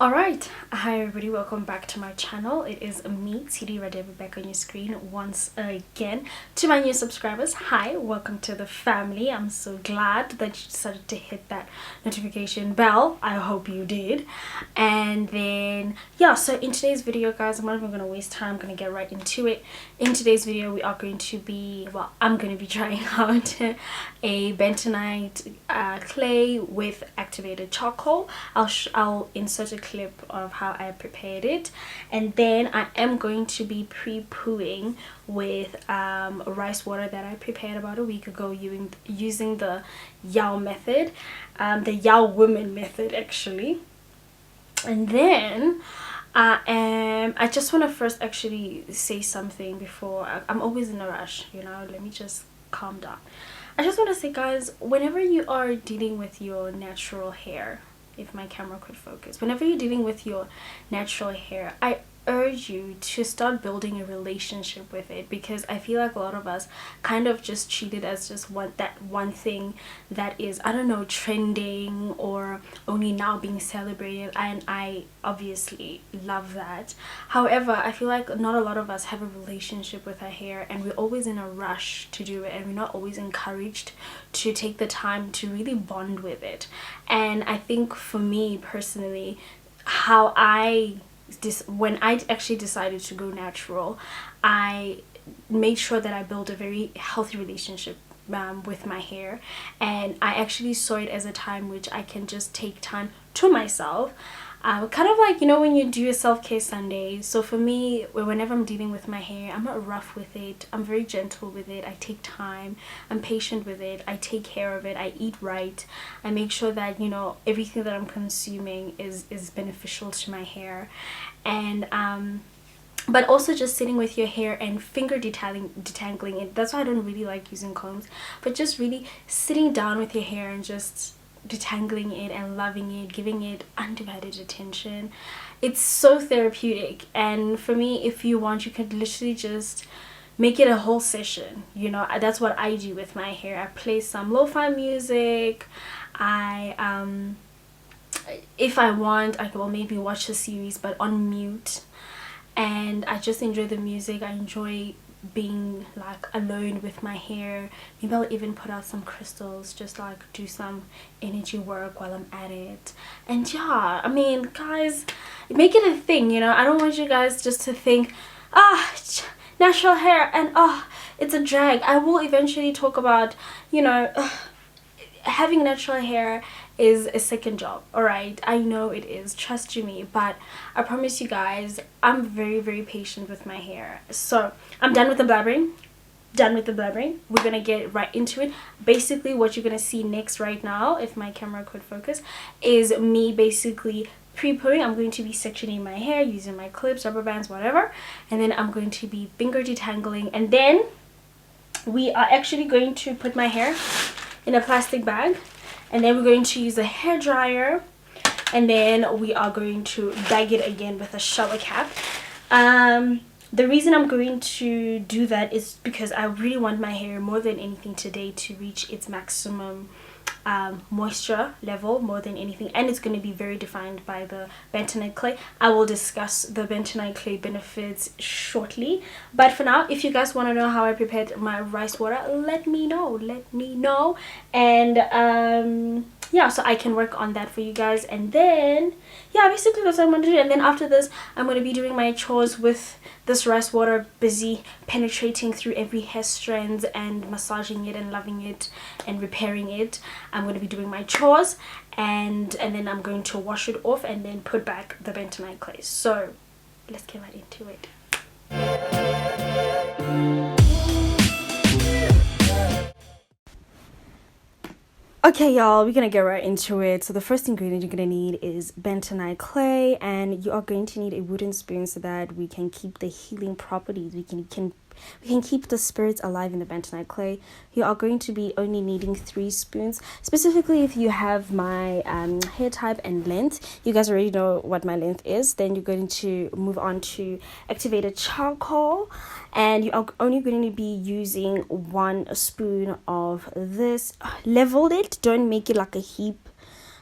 Alright, hi everybody, welcome back to my channel. It is me, TD Radebe, back on your screen once again. To my new subscribers, hi, welcome to the family. I'm so glad that you decided to hit that notification bell. I hope you did. And then, yeah, so in today's video, guys, I'm not even going to waste time. I'm going to get right into it. In today's video, we are going to be, I'm going to be trying out a bentonite clay with activated charcoal. I'll insert a clip of how I prepared it, and then I am going to be pre-pooing with rice water that I prepared about a week ago using the Yao method, the Yao woman method actually. And then I just want to first actually say something before I'm always in a rush, you know. Let me just calm down. I just want to say, guys, whenever you are dealing with your natural hair, if my camera could focus, whenever you're dealing with your natural hair, I urge you to start building a relationship with it, because I feel like a lot of us kind of just treat it as just that one thing that is, I don't know, trending or only now being celebrated, and I obviously love that. However, I feel like not a lot of us have a relationship with our hair, and we're always in a rush to do it, and we're not always encouraged to take the time to really bond with it. And I think for me personally, how when I actually decided to go natural, I made sure that I built a very healthy relationship with my hair, and I actually saw it as a time which I can just take time to myself. Kind of like, you know, when you do a self-care Sunday. So for me, whenever I'm dealing with my hair, I'm not rough with it. I'm very gentle with it. I take time. I'm patient with it. I take care of it. I eat right. I make sure that, you know, everything that I'm consuming is beneficial to my hair. And but also just sitting with your hair and finger detangling it. That's why I don't really like using combs, but just really sitting down with your hair and just detangling it and loving it, giving it undivided attention. It's so therapeutic. And for me, if you want, you could literally just make it a whole session, you know. That's what I do with my hair. I play some lo-fi music. If I want, I will maybe watch a series but on mute, and I just enjoy the music. I enjoy being like alone with my hair. Maybe I'll even put out some crystals, just like do some energy work while I'm at it. And yeah, I mean, guys, make it a thing, you know. I don't want you guys just to think, natural hair and it's a drag. I will eventually talk about, you know, having natural hair is a second job. All right, I know it is, trust you me, but I promise you guys, I'm very, very patient with my hair. So I'm done with the blabbering. We're gonna get right into it. Basically, what you're gonna see next right now, if my camera could focus, is me basically pre-pooing. I'm going to be sectioning my hair using my clips, rubber bands, whatever, and then I'm going to be finger detangling, and then we are actually going to put my hair in a plastic bag, and then we're going to use a hair dryer, and then we are going to bag it again with a shower cap. The reason I'm going to do that is because I really want my hair more than anything today to reach its maximum moisture level more than anything, and it's going to be very defined by the bentonite clay. I will discuss the bentonite clay benefits shortly, but for now, if you guys want to know how I prepared my rice water, let me know. And yeah, so I can work on that for you guys. And then yeah, basically that's what I'm going to do. And then after this, I'm going to be doing my chores with this rice water, busy penetrating through every hair strand and massaging it and loving it and repairing it. I'm going to be doing my chores, and then I'm going to wash it off and then put back the bentonite clay. So let's get right into it. Okay, y'all, we're gonna get right into it. So the first ingredient you're gonna need is bentonite clay, and you are going to need a wooden spoon so that we can keep the healing properties. We can keep the spirits alive in the bentonite clay. You are going to be only needing 3 spoons. Specifically, if you have my hair type and length, you guys already know what my length is. Then you're going to move on to activated charcoal, and you are only going to be using 1 spoon of this. Level it, don't make it like a heap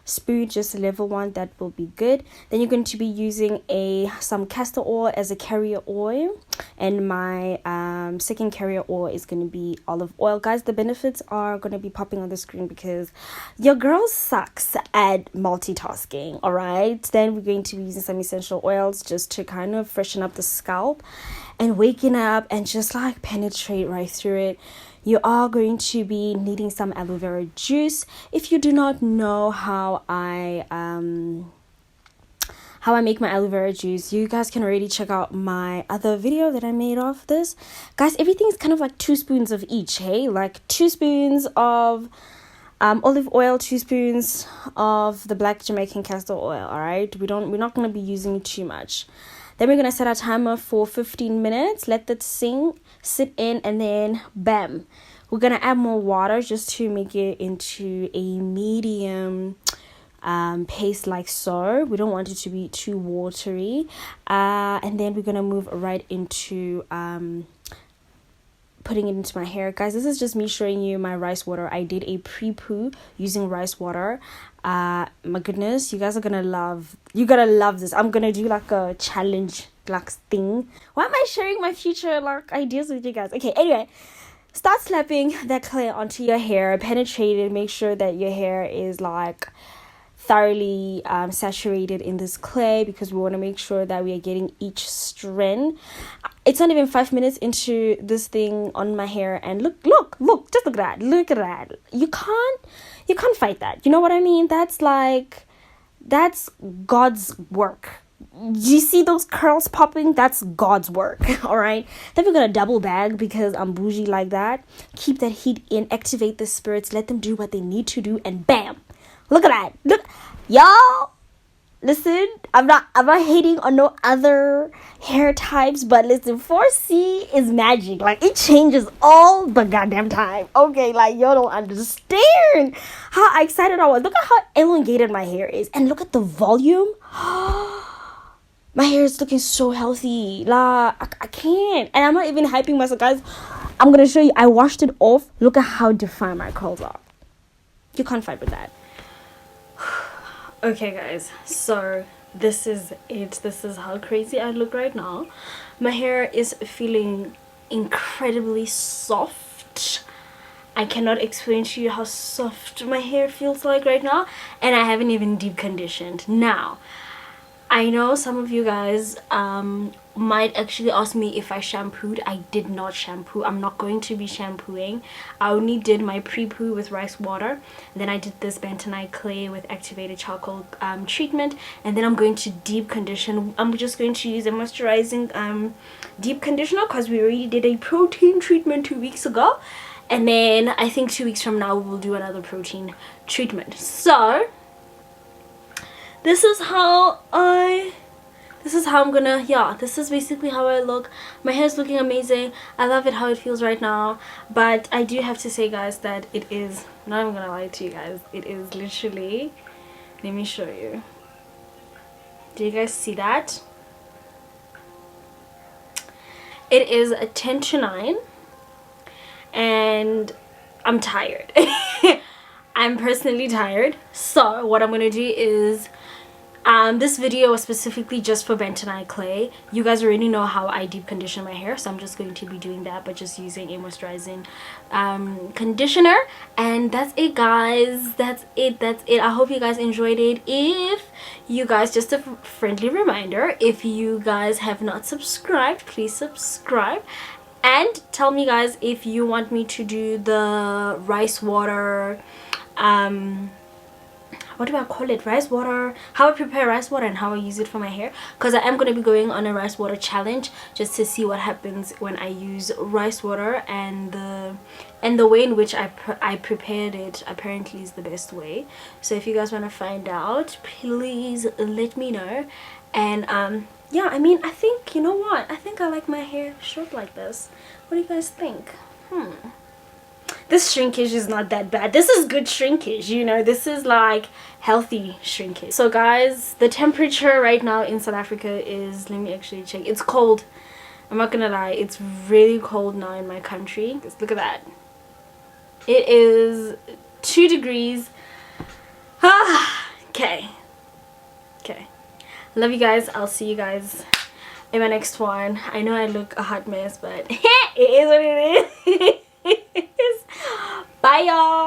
spoon, just a level one, that will be good. Then you're going to be using some castor oil as a carrier oil, and my second carrier oil is going to be olive oil. Guys, the benefits are going to be popping on the screen because your girl sucks at multitasking. All right, then we're going to be using some essential oils just to kind of freshen up the scalp and waking up and just like penetrate right through it. You are going to be needing some aloe vera juice. If you do not know how I make my aloe vera juice, you guys can already check out my other video that I made of this. Guys, everything's kind of like 2 spoons of each, hey? Like 2 spoons of olive oil, 2 spoons of the black Jamaican castor oil, all right? We're not going to be using too much. Then we're going to set our timer for 15 minutes. Let that sit in, and then bam. We're going to add more water just to make it into a medium paste like so. We don't want it to be too watery. And then we're going to move right into putting it into my hair. Guys, this is just me showing you my rice water. I did a pre-poo using rice water. My goodness, you guys are gonna love this. I'm gonna do like a challenge like thing. Why am I sharing my future like ideas with you guys? Okay, anyway, start slapping that clay onto your hair, penetrate it, make sure that your hair is like thoroughly saturated in this clay, because we want to make sure that we are getting each strand. It's not even 5 minutes into this thing on my hair, and look, just look at that. You can't fight that. You know what I mean? That's God's work. You see those curls popping? That's God's work. All right, then we're gonna double bag because I'm bougie like that. Keep that heat in, activate the spirits, let them do what they need to do, and bam, look at that. Look, y'all, listen, I'm not hating on no other hair types, but listen, 4C is magic. Like, it changes all the goddamn time. Okay, like, y'all don't understand how excited I was. Look at how elongated my hair is, and look at the volume. My hair is looking so healthy. I can't. And I'm not even hyping myself, guys. I'm gonna show you. I washed it off. Look at how defined my curls are. You can't fight with that. Okay, guys, so this is it. This is how crazy I look right now. My hair is feeling incredibly soft. I cannot explain to you how soft my hair feels like right now, and I haven't even deep conditioned. Now, I know some of you guys might actually ask me if I shampooed. I did not shampoo. I'm not going to be shampooing. I only did my pre-poo with rice water. Then I did this bentonite clay with activated charcoal treatment. And then I'm going to deep condition. I'm just going to use a moisturizing deep conditioner because we already did a protein treatment 2 weeks ago. And then I think 2 weeks from now we will do another protein treatment. So this is how I'm gonna, this is basically how I look. My hair is looking amazing. I love it how it feels right now. But I do have to say, guys, that it is, not even gonna lie to you guys, it is literally, let me show you. Do you guys see that? It is a 10 to 9 and I'm tired. I'm personally tired. So what I'm gonna do is, this video was specifically just for bentonite clay. You guys already know how I deep condition my hair, so I'm just going to be doing that, but just using a moisturizing conditioner. And that's it, guys. That's it. I hope you guys enjoyed it. If you guys, just a friendly reminder, if you guys have not subscribed, please subscribe. And tell me, guys, if you want me to do the rice water, what do I call it, rice water, how I prepare rice water and how I use it for my hair, because I am going to be going on a rice water challenge just to see what happens when I use rice water, and the way in which I prepared it apparently is the best way. So if you guys want to find out, please let me know. And yeah, I mean, I think, you know what, I think I like my hair short like this. What do you guys think? This shrinkage is not that bad. This is good shrinkage, you know. This is like healthy shrinkage. So guys, the temperature right now in South Africa is, let me actually check, it's cold. I'm not gonna lie, it's really cold now in my country. Just look at that. It is 2 degrees. Okay. Love you guys. I'll see you guys in my next one. I know I look a hot mess, but it is what it is. Bye y'all.